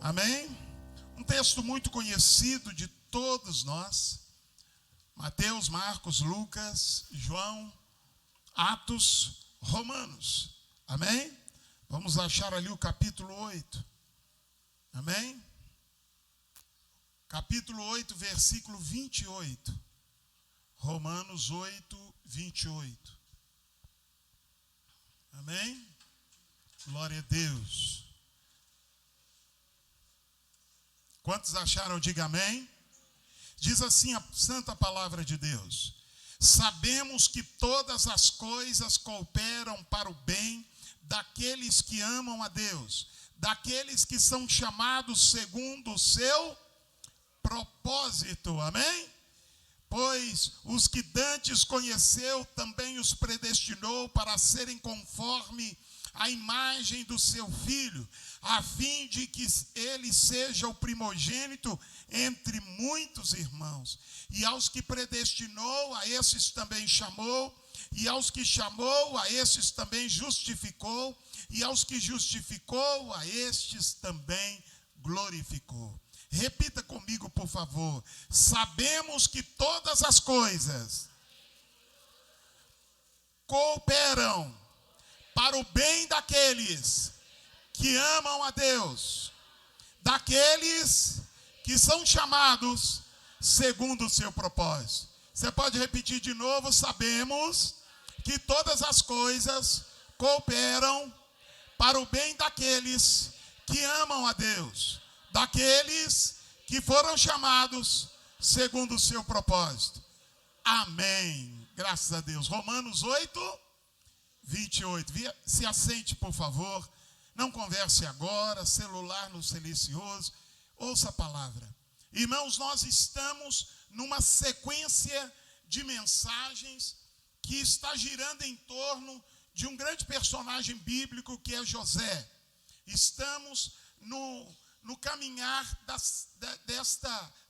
Amém? Um texto muito conhecido de todos nós. Mateus, Marcos, Lucas, João, Atos, Romanos. Amém? Vamos achar ali o capítulo 8. Amém? Capítulo 8, versículo 28. Romanos 8, 28. Amém? Glória a Deus. Quantos acharam? Diga amém. Diz assim a santa palavra de Deus: sabemos que todas as coisas cooperam para o bem daqueles que amam a Deus, daqueles que são chamados segundo o seu propósito. Amém? Pois os que dantes conheceu, também os predestinou para serem conforme a imagem do seu Filho, a fim de que ele seja o primogênito entre muitos irmãos. E aos que predestinou, a esses também chamou, e aos que chamou, a esses também justificou, e aos que justificou, a estes também glorificou. Repita comigo, por favor. Sabemos que todas as coisas cooperam para o bem daqueles que amam a Deus, daqueles que são chamados segundo o seu propósito. Você pode repetir de novo? Sabemos que todas as coisas cooperam para o bem daqueles que amam a Deus, daqueles que foram chamados segundo o seu propósito. Amém. Graças a Deus. Romanos 8, 28. Se assente, por favor. Não converse agora, celular no silencioso. Ouça a palavra. Irmãos, nós estamos numa sequência de mensagens que está girando em torno de um grande personagem bíblico que é José. Estamos no caminhar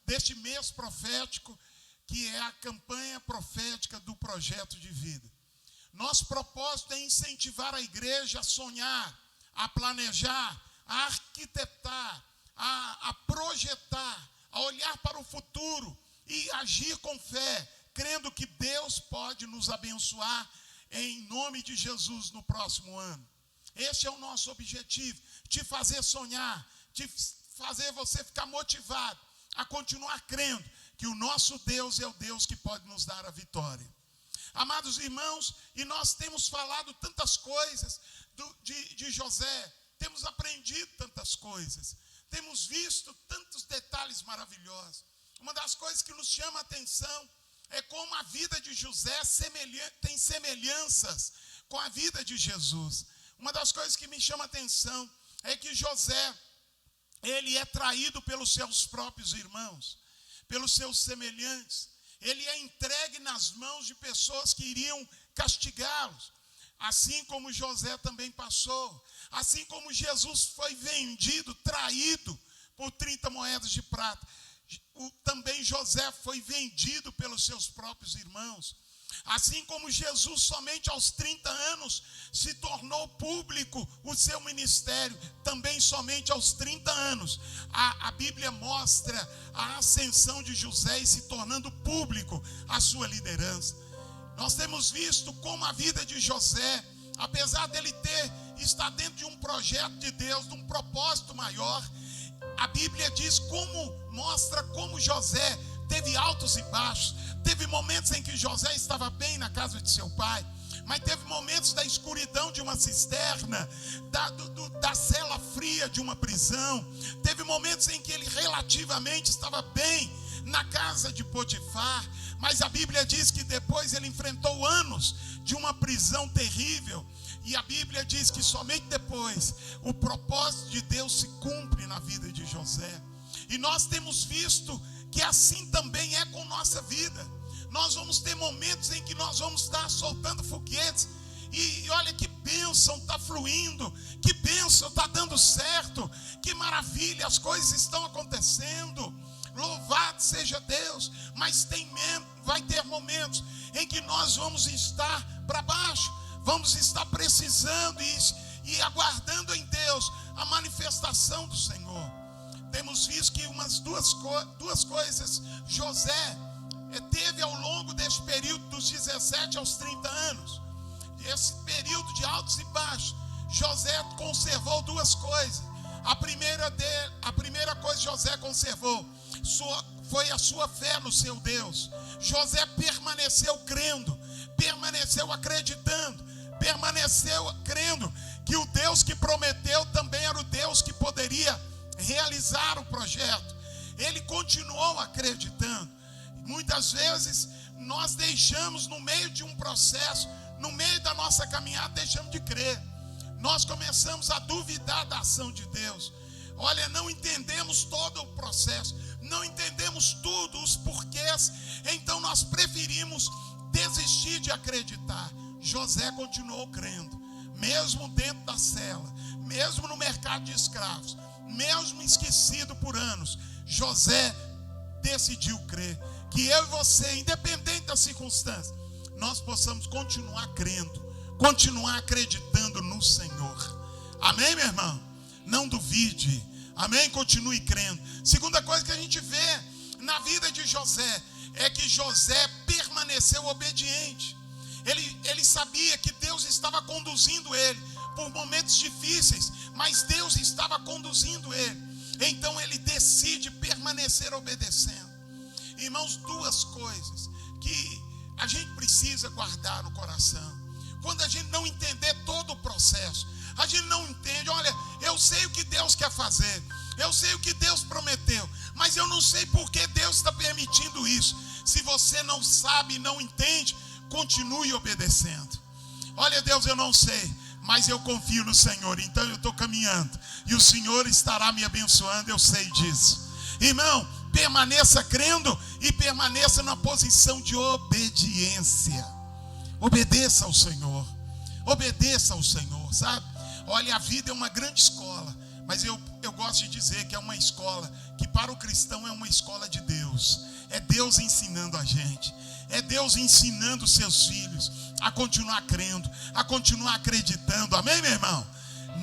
deste mês profético, que é a campanha profética do projeto de vida. Nosso propósito é incentivar a igreja a sonhar, a planejar, a arquitetar, a projetar, a olhar para o futuro e agir com fé, crendo que Deus pode nos abençoar em nome de Jesus no próximo ano. Este é o nosso objetivo, te fazer sonhar, te fazer você ficar motivado a continuar crendo que o nosso Deus é o Deus que pode nos dar a vitória. Amados irmãos, e nós temos falado tantas coisas de José, temos aprendido tantas coisas, temos visto tantos detalhes maravilhosos. Uma das coisas que nos chama a atenção é como a vida de José tem semelhanças com a vida de Jesus. Uma das coisas que me chama a atenção é que José, ele é traído pelos seus próprios irmãos, pelos seus semelhantes. Ele é entregue nas mãos de pessoas que iriam castigá-los. Assim como José também passou. Assim como Jesus foi vendido, traído por 30 moedas de prata. Também José foi vendido pelos seus próprios irmãos. Assim como Jesus somente aos 30 anos se tornou público o seu ministério, também somente aos 30 anos a Bíblia mostra a ascensão de José e se tornando público a sua liderança. Nós temos visto como a vida de José, apesar dele estar dentro de um projeto de Deus, de um propósito maior, a Bíblia mostra como José teve altos e baixos. Teve momentos em que José estava bem na casa de seu pai, mas teve momentos da escuridão de uma cisterna, da cela fria de uma prisão. Teve momentos em que ele relativamente estava bem na casa de Potifar, mas a Bíblia diz que depois ele enfrentou anos de uma prisão terrível. E a Bíblia diz que somente depois o propósito de Deus se cumpre na vida de José. E nós temos visto que assim também é com nossa vida. Nós vamos ter momentos em que nós vamos estar soltando foguetes. E olha que bênção está fluindo. Que bênção está dando certo. Que maravilha, as coisas estão acontecendo. Louvado seja Deus. Mas vai ter momentos em que nós vamos estar para baixo. Vamos estar precisando e aguardando em Deus a manifestação do Senhor. temos visto que duas coisas José teve ao longo deste período dos 17 aos 30 anos. Esse período de altos e baixos, José conservou duas coisas. A primeira coisa que José conservou foi a sua fé no seu Deus. José permaneceu crendo, permaneceu acreditando, permaneceu crendo que o Deus que prometeu também era o Deus que poderia realizar o projeto. Ele continuou acreditando. Muitas vezes nós deixamos no meio de um processo, no meio da nossa caminhada, deixamos de crer. Nós começamos a duvidar da ação de Deus. Olha, não entendemos todo o processo, não entendemos tudo, os porquês, então nós preferimos desistir de acreditar. José continuou crendo, mesmo dentro da cela, mesmo no mercado de escravos, mesmo esquecido por anos. José decidiu crer. Que eu e você, independente da circunstância, nós possamos continuar crendo, continuar acreditando no Senhor. Amém, meu irmão? Não duvide. Amém? Continue crendo. Segunda coisa que a gente vê na vida de José é que José permaneceu obediente. Ele sabia que Deus estava conduzindo ele por momentos difíceis, mas Deus estava conduzindo ele. Então ele decide permanecer obedecendo. Irmãos, duas coisas que a gente precisa guardar no coração. Quando a gente não entender todo o processo, a gente não entende. Olha, eu sei o que Deus quer fazer, eu sei o que Deus prometeu, mas eu não sei por que Deus está permitindo isso. Se você não sabe e não entende, continue obedecendo. Olha, Deus, eu não sei, mas eu confio no Senhor, então eu estou caminhando e o Senhor estará me abençoando, eu sei disso. Irmão, permaneça crendo e permaneça na posição de obediência. Obedeça ao Senhor. Obedeça ao Senhor, sabe? Olha, a vida é uma grande escola, mas eu gosto de dizer que é uma escola que para o cristão é uma escola de Deus. É Deus ensinando a gente. É Deus ensinando os seus filhos a continuar crendo, a continuar acreditando. Amém, meu irmão?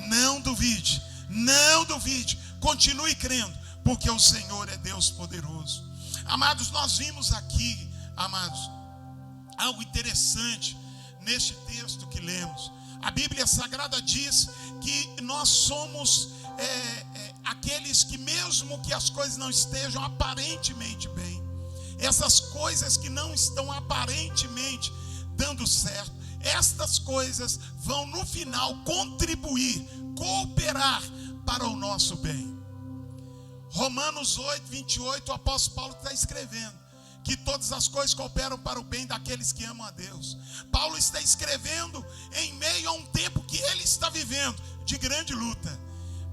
Não duvide, não duvide. Continue crendo, porque o Senhor é Deus poderoso. Amados, nós vimos aqui, amados, algo interessante neste texto que lemos. A Bíblia Sagrada diz que nós somos aqueles que, mesmo que as coisas não estejam aparentemente bem, essas coisas que não estão aparentemente dando certo, estas coisas vão no final contribuir, cooperar para o nosso bem. Romanos 8, 28, o apóstolo Paulo está escrevendo que todas as coisas cooperam para o bem daqueles que amam a Deus. Paulo está escrevendo em meio a um tempo que ele está vivendo de grande luta.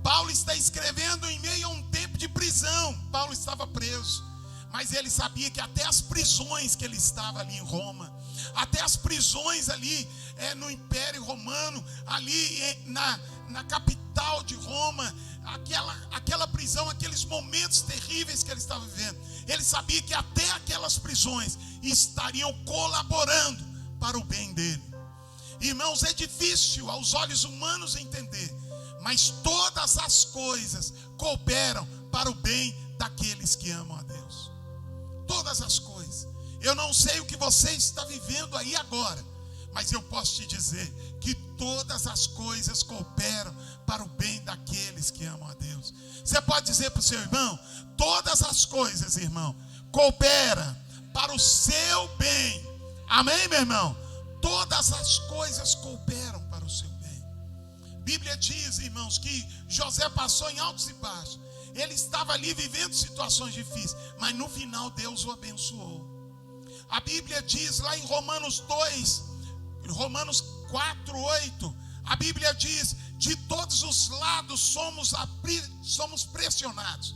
Paulo está escrevendo em meio a um tempo de prisão. Paulo estava preso, mas ele sabia que até as prisões que ele estava ali em Roma, até as prisões ali no Império Romano, ali na capital de Roma, aquela prisão, aqueles momentos terríveis que ele estava vivendo, ele sabia que até aquelas prisões estariam colaborando para o bem dele. Irmãos, é difícil aos olhos humanos entender, mas todas as coisas cooperam para o bem daqueles que amam a Deus. Todas as coisas. Eu não sei o que você está vivendo aí agora, mas eu posso te dizer que todas as coisas cooperam para o bem daqueles que amam a Deus. Você pode dizer para o seu irmão: todas as coisas, irmão, cooperam para o seu bem. Amém, meu irmão? Todas as coisas cooperam para o seu bem. A Bíblia diz, irmãos, que José passou em altos e baixos. Ele estava ali vivendo situações difíceis, mas no final Deus o abençoou. A Bíblia diz lá em Romanos 4, 8, a Bíblia diz: de todos os lados somos pressionados,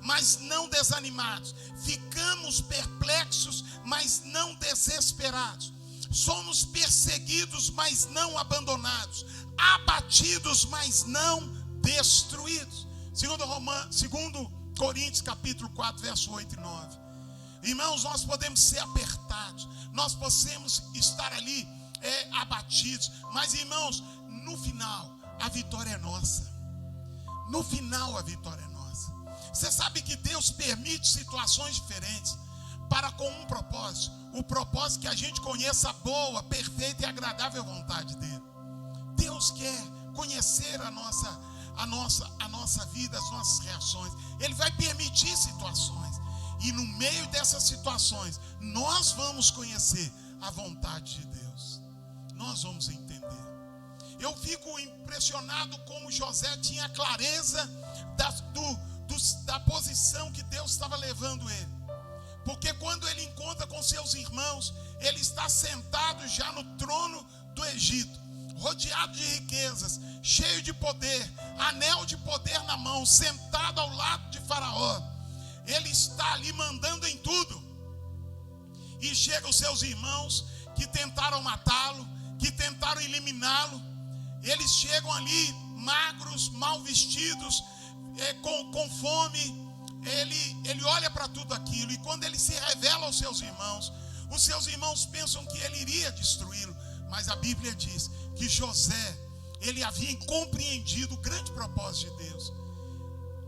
mas não desanimados. Ficamos perplexos, mas não desesperados. Somos perseguidos, mas não abandonados. Abatidos, mas não destruídos. Segundo Coríntios capítulo 4, verso 8 e 9. Irmãos, nós podemos ser apertados, nós podemos estar ali abatidos, mas, irmãos, no final a vitória é nossa. No final a vitória é nossa. Você sabe que Deus permite situações diferentes para com um propósito. O propósito que a gente conheça a boa, perfeita e agradável vontade dele. Deus quer conhecer a nossa vida, as nossas reações. Ele vai permitir situações. E no meio dessas situações, nós vamos conhecer a vontade de Deus. Nós vamos entender. Eu fico impressionado como José tinha clareza da posição que Deus estava levando ele. Porque quando ele encontra com seus irmãos, ele está sentado já no trono do Egito, rodeado de riquezas, cheio de poder, anel de poder na mão, sentado ao lado de Faraó. Ele está ali mandando em tudo. E chegam os seus irmãos que tentaram matá-lo, que tentaram eliminá-lo. Eles chegam ali magros, mal vestidos, com fome. Ele olha para tudo aquilo, e quando ele se revela aos seus irmãos, os seus irmãos pensam que ele iria destruí-lo. Mas a Bíblia diz que José, ele havia compreendido o grande propósito de Deus.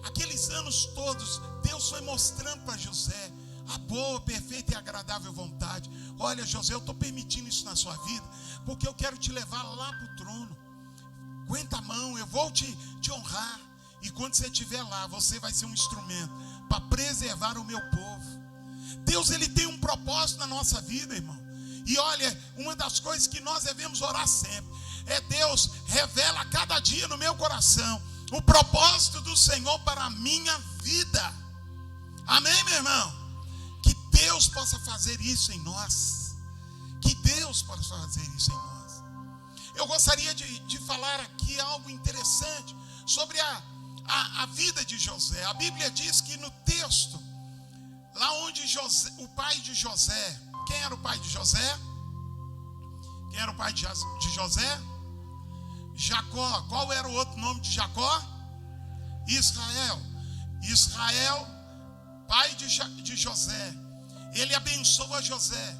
Aqueles anos todos, Deus foi mostrando para José a boa, perfeita e agradável vontade. Olha, José, eu estou permitindo isso na sua vida, porque eu quero te levar lá para o trono. Aguenta a mão, eu vou te honrar. E quando você estiver lá, você vai ser um instrumento para preservar o meu povo. Deus, ele tem um propósito na nossa vida, irmão. E olha, uma das coisas que nós devemos orar sempre é: Deus, revela a cada dia no meu coração o propósito do Senhor para a minha vida. Amém, meu irmão? Que Deus possa fazer isso em nós. Que Deus possa fazer isso em nós. Eu gostaria de falar aqui algo interessante sobre a vida de José. A Bíblia diz que no texto, lá onde o pai de José, quem era o pai de José? Quem era o pai de José? Jacó. Qual era o outro nome de Jacó? Israel. Israel, pai de José. Ele abençoa José.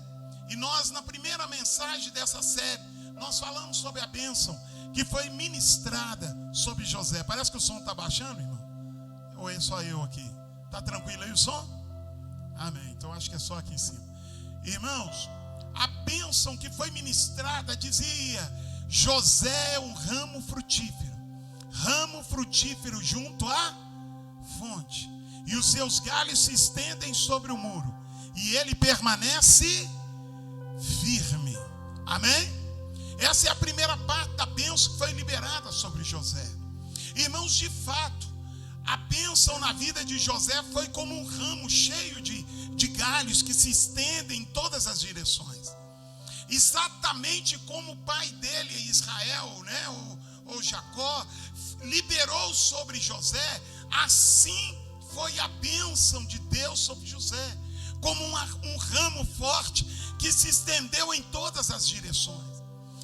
E nós, na primeira mensagem dessa série, nós falamos sobre a bênção que foi ministrada sobre José. Parece que o som está baixando, irmão? Ou é só eu aqui? Está tranquilo aí o som? Amém. Então acho que é só aqui em cima. Irmãos, a bênção que foi ministrada dizia: José é um ramo frutífero junto à fonte, e os seus galhos se estendem sobre o muro, e ele permanece firme. Amém? Essa é a primeira parte da bênção que foi liberada sobre José. Irmãos, de fato, a bênção na vida de José foi como um ramo cheio de galhos que se estendem em todas as direções. Exatamente como o pai dele, Israel, né, ou Jacó, liberou sobre José, assim foi a bênção de Deus sobre José, como um ramo forte que se estendeu em todas as direções.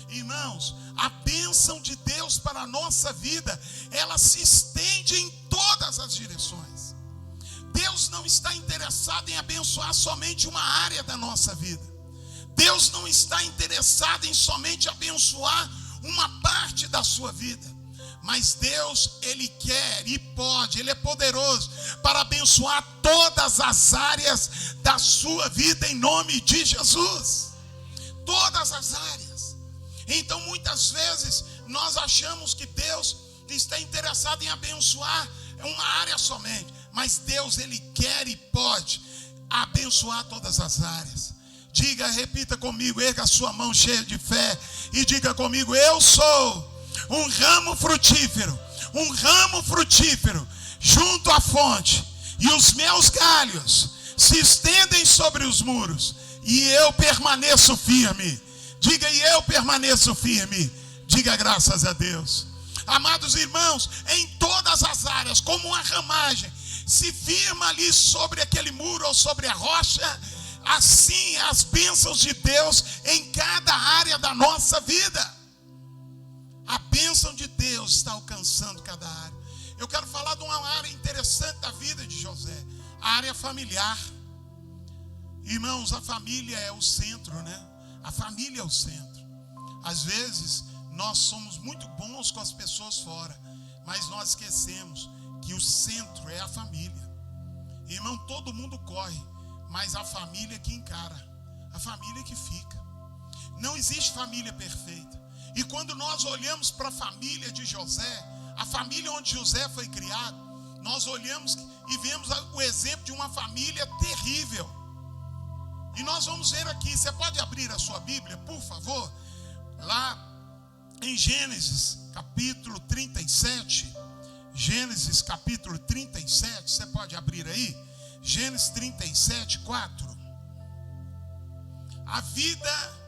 Irmãos, a bênção de Deus para a nossa vida, ela se estende em todas as direções. Deus não está interessado em abençoar somente uma área da nossa vida. Deus não está interessado em somente abençoar uma parte da sua vida. Mas Deus, ele quer e pode, ele é poderoso para abençoar todas as áreas da sua vida em nome de Jesus. Todas as áreas. Então muitas vezes nós achamos que Deus está interessado em abençoar uma área somente. Mas Deus, ele quer e pode abençoar todas as áreas. Diga, repita comigo, erga a sua mão cheia de fé e diga comigo: eu sou um ramo frutífero junto à fonte, e os meus galhos se estendem sobre os muros, e eu permaneço firme. Diga, e eu permaneço firme. Diga, graças a Deus. Amados irmãos, em todas as áreas, como uma ramagem se firma ali sobre aquele muro ou sobre a rocha, assim as bênçãos de Deus em cada área da nossa vida. A bênção de Deus está alcançando cada área. Eu quero falar de uma área interessante da vida de José, a área familiar. Irmãos, a família é o centro, né? A família é o centro. Às vezes nós somos muito bons com as pessoas fora, mas nós esquecemos que o centro é a família. Irmão, todo mundo corre, mas a família que encara, a família que fica. Não existe família perfeita. E quando nós olhamos para a família de José, a família onde José foi criado, nós olhamos e vemos o exemplo de uma família terrível. E nós vamos ver aqui, você pode abrir a sua Bíblia, por favor, lá em Gênesis capítulo 37. Gênesis capítulo 37, você pode abrir aí? Gênesis 37, 4. A vida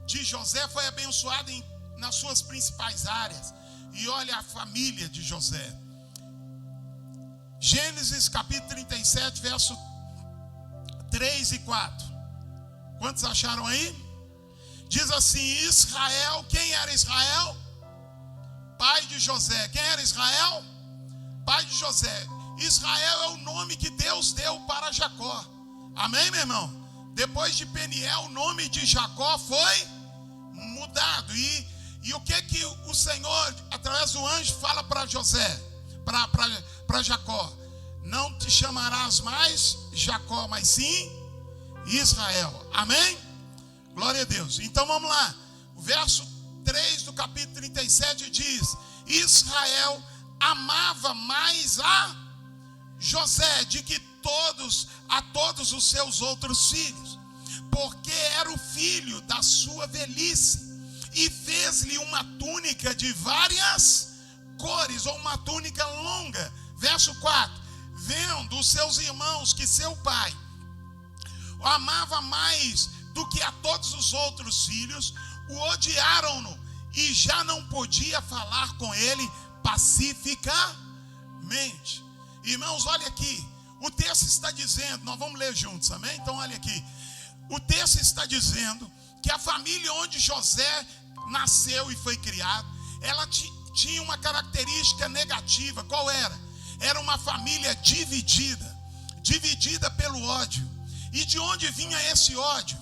de José foi abençoada nas suas principais áreas. E olha a família de José. Gênesis capítulo 37, verso 3 e 4. Quantos acharam aí? Diz assim: Israel, quem era Israel? Pai de José. Quem era Israel? Pai de José. Israel é o nome que Deus deu para Jacó. Amém, meu irmão? Depois de Peniel, o nome de Jacó foi mudado. E o que o Senhor, através do anjo, fala para José, para Jacó? Não te chamarás mais Jacó, mas sim Israel. Amém? Glória a Deus. Então vamos lá. O verso 3 do capítulo 37 diz: Israel amava mais a José do que a todos os seus outros filhos, porque era o filho da sua velhice, e fez-lhe uma túnica de várias cores, ou uma túnica longa. Verso 4: vendo os seus irmãos que seu pai o amava mais do que a todos os outros filhos, o odiaram-no, e já não podia falar com ele pacificamente. Irmãos, olha aqui, o texto está dizendo, nós vamos ler juntos, amém? Então olha aqui, o texto está dizendo que a família onde José nasceu e foi criado, ela tinha uma característica negativa. Qual era? Era uma família dividida pelo ódio. E de onde vinha esse ódio?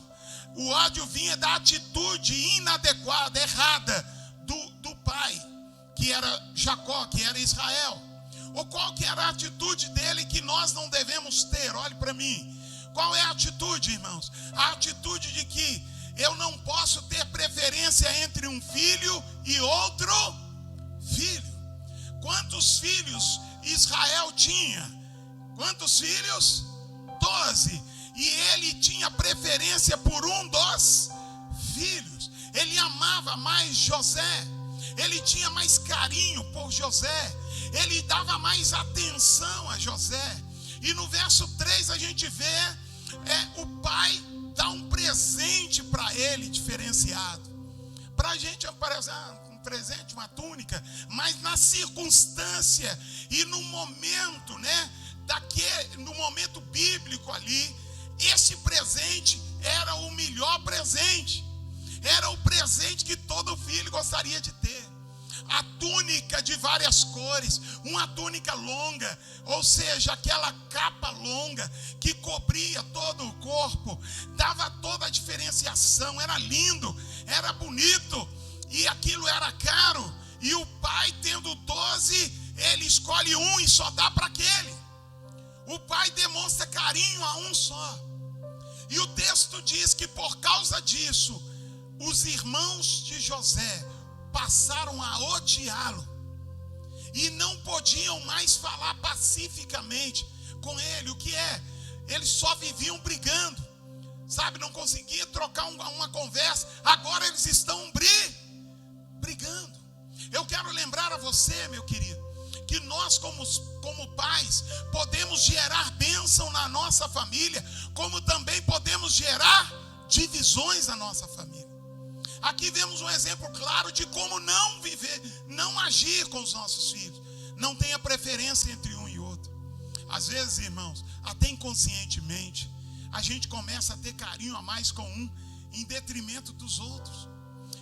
O ódio vinha da atitude inadequada, errada do pai, que era Jacó, que era Israel. Ou qual que era a atitude dele que nós não devemos ter? Olhe para mim. Qual é a atitude, irmãos? A atitude de que eu não posso ter preferência entre um filho e outro filho. Quantos filhos Israel tinha? Quantos filhos? 12. E ele tinha preferência por um dos filhos. Ele amava mais José. Ele tinha mais carinho por José. Ele dava mais atenção a José. E no verso 3 a gente vê o pai dá um presente para ele diferenciado. Para a gente parece um presente, uma túnica, mas na circunstância e no momento, no momento bíblico ali, esse presente era o melhor presente. Era o presente que todo filho gostaria de ter. A túnica de várias cores, uma túnica longa, ou seja, aquela capa longa que cobria todo o corpo, dava toda a diferenciação, era lindo, era bonito, e aquilo era caro. E o pai, tendo 12, ele escolhe um e só dá para aquele. O pai demonstra carinho a um só. E o texto diz que por causa disso, os irmãos de José passaram a odiá-lo e não podiam mais falar pacificamente com ele. O que é? Eles só viviam brigando, sabe? Não conseguiam trocar uma conversa. Agora eles estão brigando. Eu quero lembrar a você, meu querido, que nós como pais podemos gerar bênção na nossa família, como também podemos gerar divisões na nossa família. Aqui vemos um exemplo claro de como não viver, não agir com os nossos filhos. Não tenha preferência entre um e outro. Às vezes, irmãos, até inconscientemente, a gente começa a ter carinho a mais com um, em detrimento dos outros.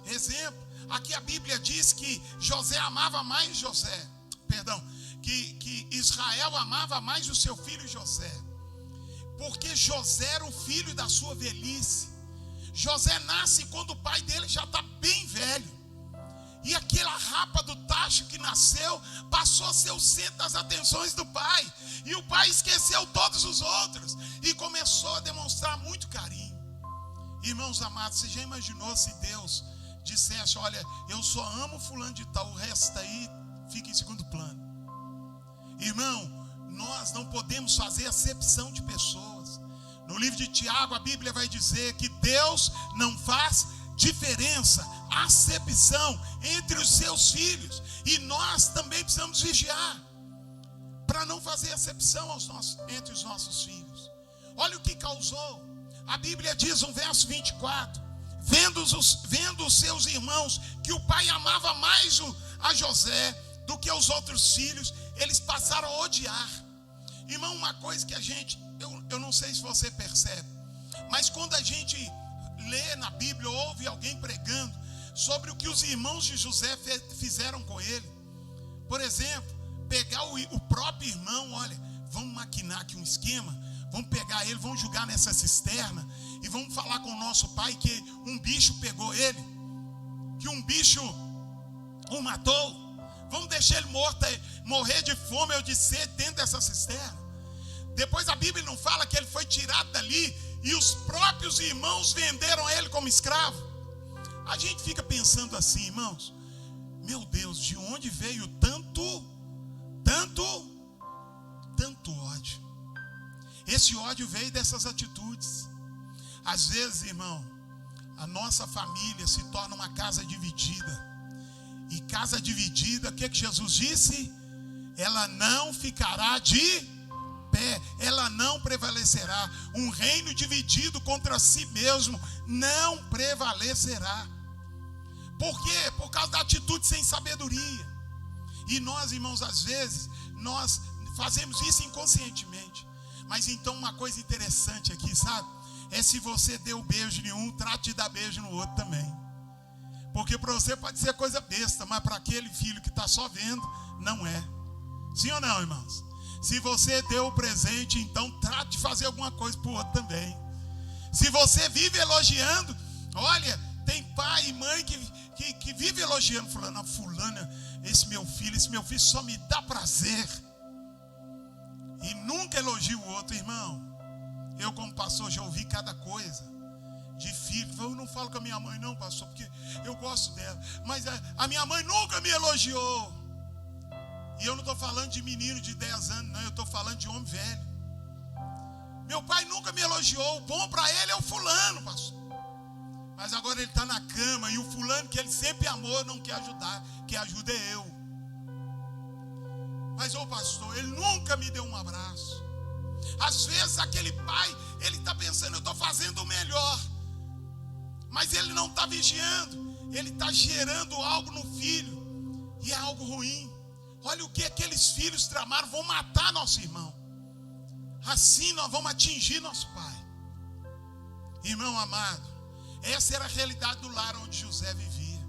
Exemplo, aqui a Bíblia diz que que Israel amava mais o seu filho José, porque José era o filho da sua velhice. José nasce quando o pai dele já está bem velho. E aquela rapa do tacho que nasceu passou a ser o centro das atenções do pai. E o pai esqueceu todos os outros e começou a demonstrar muito carinho. Irmãos amados, você já imaginou se Deus dissesse: olha, eu só amo fulano de tal, o resto aí fica em segundo plano? Irmão, nós não podemos fazer acepção de pessoas. No livro de Tiago, a Bíblia vai dizer que Deus não faz diferença, acepção entre os seus filhos. E nós também precisamos vigiar para não fazer acepção entre os nossos filhos. Olha o que causou. A Bíblia diz no verso 24: vendo os seus irmãos que o pai amava mais a José do que os outros filhos, eles passaram a odiar. Irmão, uma coisa que eu não sei se você percebe, mas quando a gente lê na Bíblia, ouve alguém pregando sobre o que os irmãos de José fizeram com ele, por exemplo, pegar o próprio irmão: olha, vamos maquinar aqui um esquema, vamos pegar ele, vamos jogar nessa cisterna e vamos falar com o nosso pai que um bicho pegou ele, que um bicho o matou, vamos deixar ele morrer de fome ou de sede dentro dessa cisterna. Depois a Bíblia não fala que ele foi tirado dali e os próprios irmãos venderam ele como escravo? A gente fica pensando assim, irmãos: meu Deus, de onde veio tanto ódio? Esse ódio veio dessas atitudes. Às vezes, irmão, a nossa família se torna uma casa dividida. E casa dividida, o que Jesus disse? Ela não ficará de pé, ela não prevalecerá. Um reino dividido contra si mesmo não prevalecerá. Por quê? Por causa da atitude sem sabedoria. E nós, irmãos, às vezes nós fazemos isso inconscientemente. Mas então uma coisa interessante aqui, sabe? É se você deu beijo em um, trate de dar beijo no outro também. Porque para você pode ser coisa besta, mas para aquele filho que está só vendo, não é. Sim ou não, irmãos? Se você deu o presente, então trate de fazer alguma coisa para o outro também. Se você vive elogiando, olha, tem pai e mãe que vive elogiando fulano: esse meu filho só me dá prazer. E nunca elogia o outro. Irmão, eu como pastor já ouvi cada coisa de filho. Eu não falo com a minha mãe não, pastor, porque eu gosto dela, mas a minha mãe nunca me elogiou. E eu não estou falando de menino de 10 anos, não, eu estou falando de homem velho. Meu pai nunca me elogiou. O bom para ele é o fulano, pastor. Mas agora ele está na cama e o fulano que ele sempre amou não quer ajudar. Quem ajuda é eu. Mas pastor, ele nunca me deu um abraço. Às vezes aquele pai, ele está pensando: eu estou fazendo o melhor, mas ele não está vigiando. Ele está gerando algo no filho, e é algo ruim. Olha o que aqueles filhos tramaram: vão matar nosso irmão, assim nós vamos atingir nosso pai. Irmão amado, essa era a realidade do lar onde José vivia.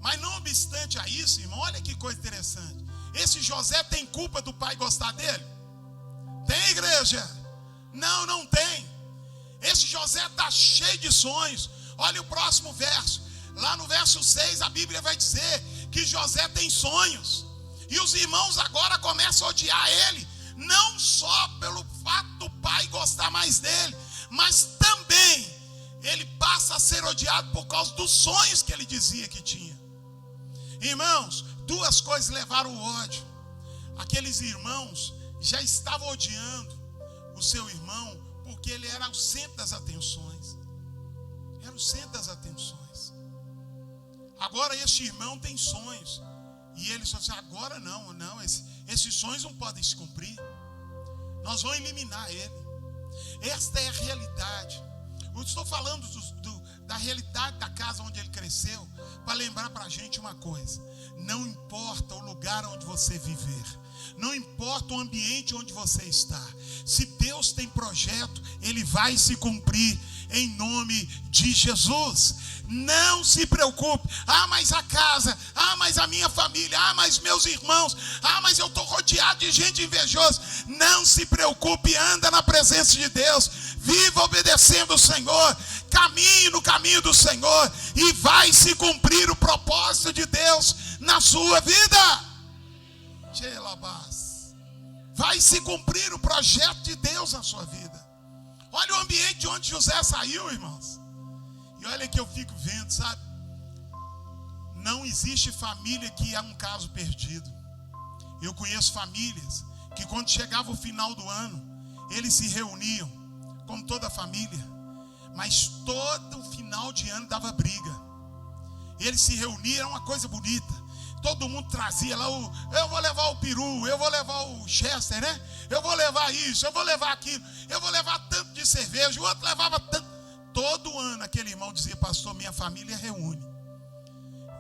Mas não obstante a isso, irmão, olha que coisa interessante. Esse José tem culpa do pai gostar dele? Tem, igreja? Não, não tem. Esse José está cheio de sonhos. Olha o próximo verso. Lá no verso 6 a Bíblia vai dizer que José tem sonhos. E os irmãos agora começam a odiar ele. Não só pelo fato do pai gostar mais dele, mas também ele passa a ser odiado por causa dos sonhos que ele dizia que tinha. Irmãos, duas coisas levaram o ódio. Aqueles irmãos já estavam odiando o seu irmão porque ele era o centro das atenções. Era o centro das atenções. Agora este irmão tem sonhos. E ele só diz: agora não, esses sonhos não podem se cumprir. Nós vamos eliminar ele. Esta é a realidade. Eu estou falando da realidade da casa onde ele cresceu, para lembrar para a gente uma coisa: não importa o lugar onde você viver, Não importa o ambiente onde você está. Se Deus tem projeto, ele vai se cumprir em nome de Jesus. Não se preocupe. Mas a casa, mas a minha família, mas meus irmãos, mas eu estou rodeado de gente invejosa. Não se preocupe, anda na presença de Deus. Viva obedecendo o Senhor. Caminhe no caminho do Senhor e vai se cumprir o propósito de Deus na sua vida. Vai se cumprir o projeto de Deus na sua vida. Olha o ambiente onde José saiu, irmãos. E olha que eu fico vendo, sabe? Não existe família que é um caso perdido. Eu conheço famílias que quando chegava o final do ano, eles se reuniam, como toda família. Mas todo final de ano dava briga. Eles se reuniam, era uma coisa bonita. Todo mundo trazia lá eu vou levar o peru, eu vou levar o Chester, né? Eu vou levar isso, eu vou levar aquilo, eu vou levar tanto de cerveja, o outro levava tanto. Todo ano aquele irmão dizia: pastor, minha família reúne.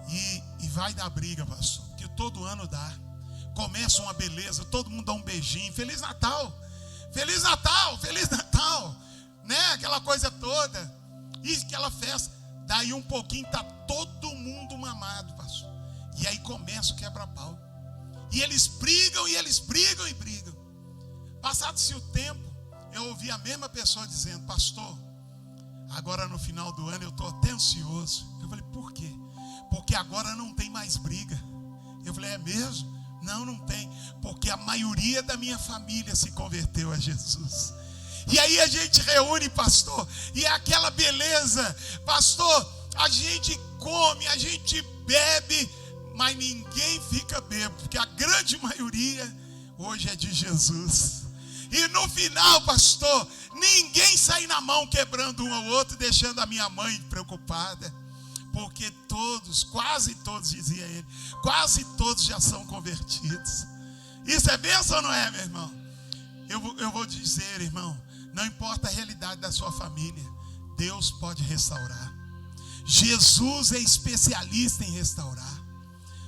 E vai dar briga, pastor, porque todo ano dá. Começa uma beleza, todo mundo dá um beijinho, Feliz Natal, Feliz Natal, Feliz Natal, né? Aquela coisa toda, e aquela festa. Daí um pouquinho tá todo mundo mamado, pastor. E aí começa o quebra-pau. E eles brigam, e eles brigam e brigam. Passado-se o tempo, eu ouvi a mesma pessoa dizendo: pastor, agora no final do ano eu estou até ansioso. Eu falei: por quê? Porque agora não tem mais briga. Eu falei: é mesmo? Não tem. Porque a maioria da minha família se converteu a Jesus. E aí a gente reúne, pastor, e é aquela beleza. Pastor, a gente come, a gente bebe, mas ninguém fica bêbado, porque a grande maioria hoje é de Jesus. E no final, pastor, ninguém sai na mão quebrando um ao outro, deixando a minha mãe preocupada, porque todos, quase todos, dizia ele, quase todos já são convertidos. Isso é bênção ou não é, meu irmão? Eu vou dizer, irmão, não importa a realidade da sua família, Deus pode restaurar. Jesus é especialista em restaurar.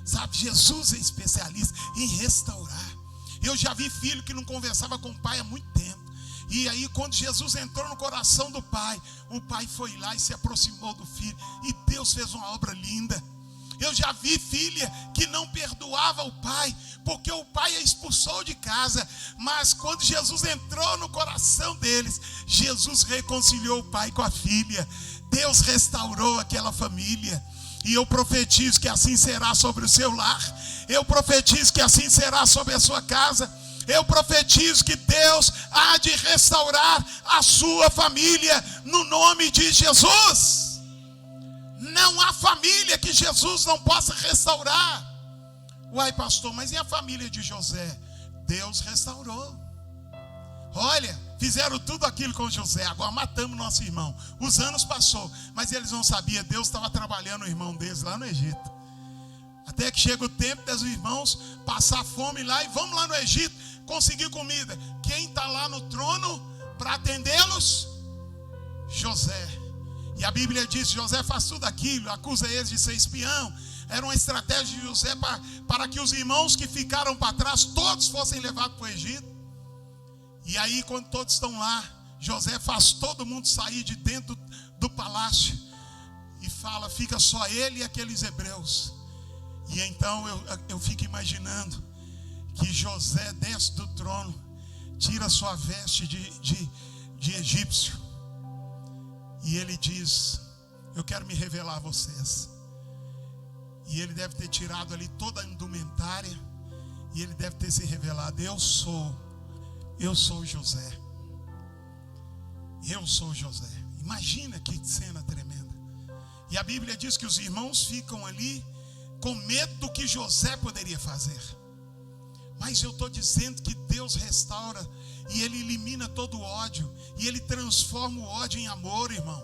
Sabe, Jesus é especialista em restaurar. Eu já vi filho que não conversava com o pai há muito tempo. E aí quando Jesus entrou no coração do pai, o pai foi lá e se aproximou do filho. E Deus fez uma obra linda. Eu já vi filha que não perdoava o pai, porque o pai a expulsou de casa. Mas quando Jesus entrou no coração deles, Jesus reconciliou o pai com a filha. Deus restaurou aquela família. E eu profetizo que assim será sobre o seu lar. Eu profetizo que assim será sobre a sua casa. Eu profetizo que Deus há de restaurar a sua família no nome de Jesus. Não há família que Jesus não possa restaurar. Uai, pastor, mas e a família de José? Deus restaurou. Olha, fizeram tudo aquilo com José, agora matamos nosso irmão. Os anos passou, mas eles não sabiam, Deus estava trabalhando o irmão deles lá no Egito. Até que chega o tempo dos irmãos passar fome lá e vamos lá no Egito conseguir comida. Quem está lá no trono para atendê-los? José. E a Bíblia diz: José faz tudo aquilo, acusa eles de ser espião. Era uma estratégia de José para que os irmãos que ficaram para trás, todos fossem levados para o Egito. E aí quando todos estão lá, José faz todo mundo sair de dentro do palácio e fala: fica só ele e aqueles hebreus. E então eu fico imaginando que José desce do trono, tira sua veste de egípcio, e ele diz: eu quero me revelar a vocês. E ele deve ter tirado ali toda a indumentária, e ele deve ter se revelado: eu sou José. Eu sou José. Imagina que cena tremenda. E a Bíblia diz que os irmãos ficam ali com medo do que José poderia fazer. Mas eu estou dizendo que Deus restaura, e Ele elimina todo o ódio, e Ele transforma o ódio em amor, irmão.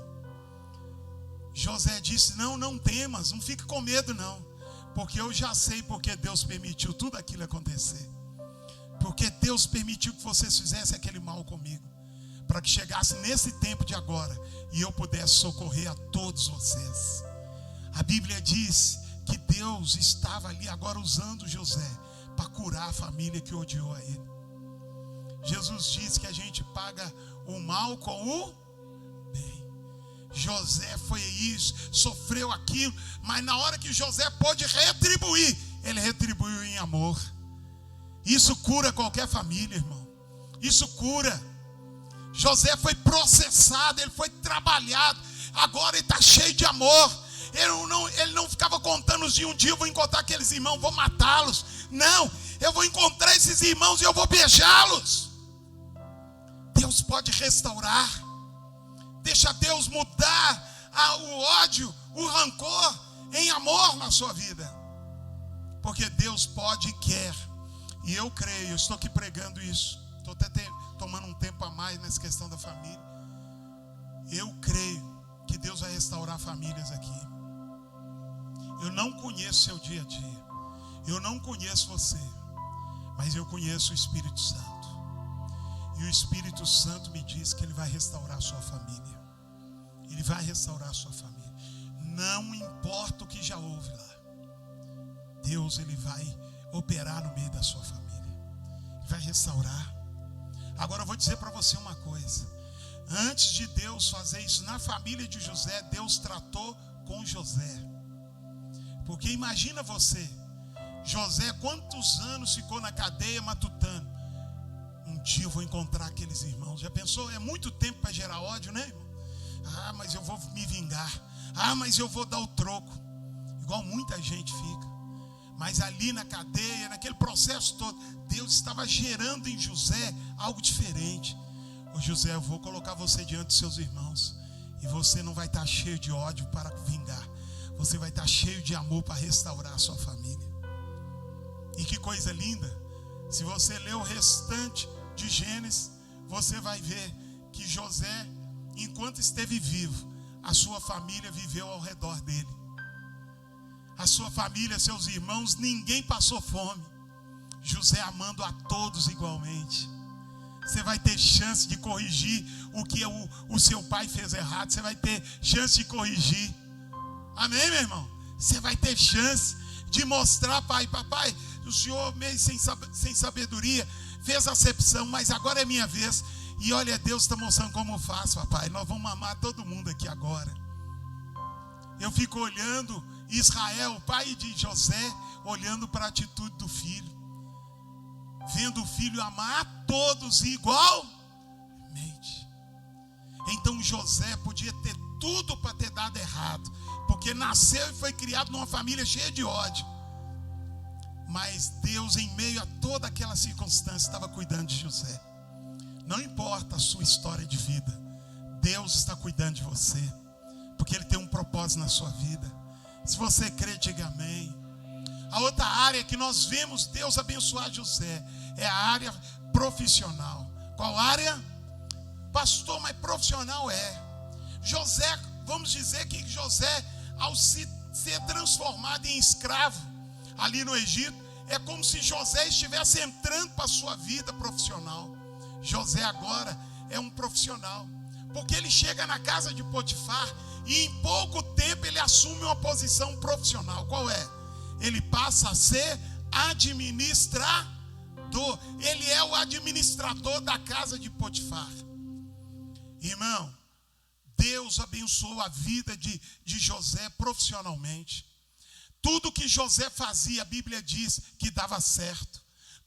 José disse: não temas, não fique com medo não, porque eu já sei porque Deus permitiu tudo aquilo acontecer. Porque Deus permitiu que vocês fizessem aquele mal comigo, para que chegasse nesse tempo de agora e eu pudesse socorrer a todos vocês. A Bíblia diz que Deus estava ali agora usando José para curar a família que odiou a ele. Jesus disse que a gente paga o mal com o bem. José foi isso, sofreu aquilo, mas na hora que José pôde retribuir, ele retribuiu em amor. Isso cura qualquer família, irmão. Isso cura. José foi processado, ele foi trabalhado, agora ele está cheio de amor. Ele não ficava contando os dias, um dia eu vou encontrar aqueles irmãos, vou matá-los. Não, eu vou encontrar esses irmãos e eu vou beijá-los. Deus pode restaurar. Deixa Deus mudar o ódio, o rancor em amor na sua vida. Porque Deus pode e quer. E eu creio, eu estou aqui pregando isso. Estou até tomando um tempo a mais nessa questão da família. Eu creio que Deus vai restaurar famílias aqui. Eu não conheço seu dia a dia. Eu não conheço você. Mas eu conheço o Espírito Santo. E o Espírito Santo me diz que Ele vai restaurar a sua família. Ele vai restaurar a sua família. Não importa o que já houve lá. Deus, Ele vai operar no meio da sua família. Ele vai restaurar. Agora eu vou dizer para você uma coisa. Antes de Deus fazer isso na família de José, Deus tratou com José. Porque imagina você, José quantos anos ficou na cadeia matutando. Um dia eu vou encontrar aqueles irmãos. Já pensou? É muito tempo para gerar ódio, né, irmão? Ah, mas eu vou me vingar. Ah, mas eu vou dar o troco. Igual muita gente fica. Mas ali na cadeia, naquele processo todo, Deus estava gerando em José algo diferente. Ô José, eu vou colocar você diante dos seus irmãos. E você não vai estar cheio de ódio para vingar. Você vai estar cheio de amor para restaurar a sua família. E que coisa linda. Se você ler o restante de Gênesis, você vai ver que José, enquanto esteve vivo, a sua família viveu ao redor dele. A sua família, seus irmãos, ninguém passou fome. José amando a todos igualmente. Você vai ter chance de corrigir o que o seu pai fez errado. Você vai ter chance de corrigir. Amém, meu irmão? Você vai ter chance de mostrar, pai, papai, o senhor meio sem sabedoria fez acepção, mas agora é minha vez. E olha, Deus está mostrando como eu faço, papai. Nós vamos amar todo mundo aqui agora. Eu fico olhando Israel, o pai de José, olhando para a atitude do filho. Vendo o filho amar a todos igualmente. Então José podia ter tudo para ter dado errado, porque nasceu e foi criado numa família cheia de ódio. Mas Deus, em meio a toda aquela circunstância, estava cuidando de José. Não importa a sua história de vida, Deus está cuidando de você, porque Ele tem um propósito na sua vida. Se você crê, diga amém. A outra área que nós vemos Deus abençoar José é a área profissional. Qual área? Pastor, mas profissional é. José, vamos dizer que José, ao ser transformado em escravo ali no Egito, é como se José estivesse entrando para a sua vida profissional. José agora é um profissional, porque ele chega na casa de Potifar e em pouco tempo ele assume uma posição profissional. Qual é? Ele passa a ser administrador. Ele é o administrador da casa de Potifar. Irmão, Deus abençoou a vida de José profissionalmente. Tudo que José fazia, a Bíblia diz que dava certo.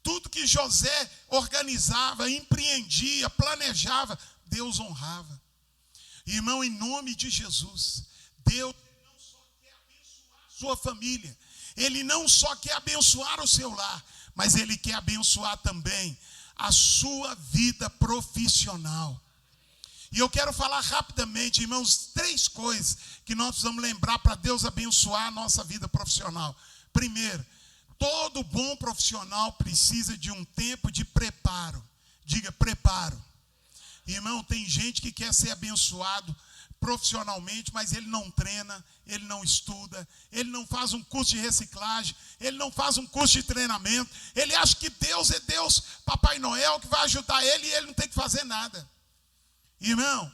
Tudo que José organizava, empreendia, planejava, Deus honrava. Irmão, em nome de Jesus, Deus não só quer abençoar a sua família, Ele não só quer abençoar o seu lar, mas Ele quer abençoar também a sua vida profissional. E eu quero falar rapidamente, irmãos, 3 coisas que nós precisamos lembrar para Deus abençoar a nossa vida profissional. Primeiro, todo bom profissional precisa de um tempo de preparo. Diga, preparo. Irmão, tem gente que quer ser abençoado profissionalmente, mas ele não treina, ele não estuda, ele não faz um curso de reciclagem, ele não faz um curso de treinamento. Ele acha que Deus é Deus, Papai Noel, que vai ajudar ele e ele não tem que fazer nada. Irmão,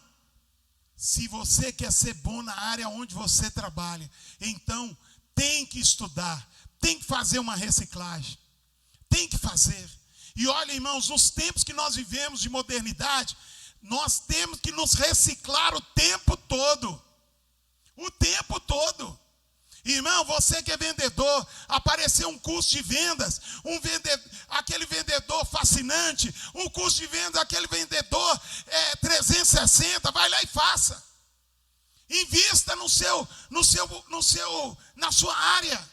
se você quer ser bom na área onde você trabalha, então tem que estudar, tem que fazer uma reciclagem, Tem que fazer. E olha, irmãos, nos tempos que nós vivemos de modernidade, nós temos que nos reciclar o tempo todo. O tempo todo. Irmão, você que é vendedor, apareceu um curso de vendas, aquele vendedor fascinante, um curso de vendas, aquele vendedor 360, vai lá e faça. Invista na sua área.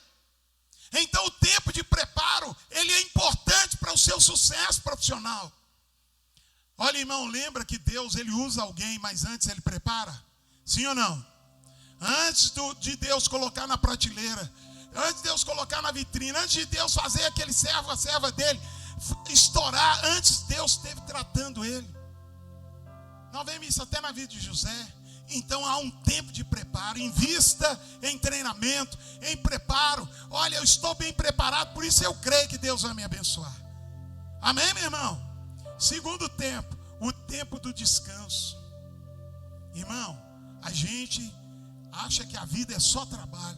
Então o tempo de preparo, ele é importante para o seu sucesso profissional. Olha, irmão, lembra que Deus, ele usa alguém, mas antes ele prepara? Sim ou não? Antes de Deus colocar na prateleira, antes de Deus colocar na vitrine, antes de Deus fazer aquele servo, a serva dele estourar, antes Deus esteve tratando ele. Nós vemos isso até na vida de José. Então há um tempo de preparo. Invista em treinamento, em preparo. Olha, eu estou bem preparado, por isso eu creio que Deus vai me abençoar. Amém, meu irmão? Segundo tempo, o tempo do descanso. Irmão, a gente acha que a vida é só trabalho,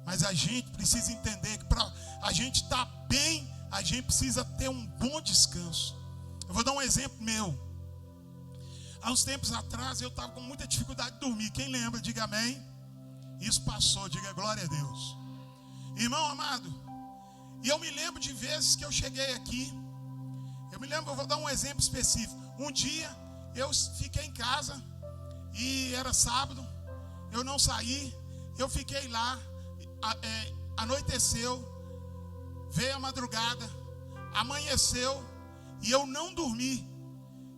mas a gente precisa entender que para a gente estar bem, a gente precisa ter um bom descanso. Eu vou dar um exemplo meu. Há uns tempos atrás eu estava com muita dificuldade de dormir. Quem lembra, diga amém. Isso passou, diga glória a Deus. Irmão amado, e eu me lembro de vezes que eu cheguei aqui. Eu vou dar um exemplo específico. Um dia eu fiquei em casa e era sábado. Eu não saí, eu fiquei lá, anoiteceu, veio a madrugada, amanheceu e eu não dormi.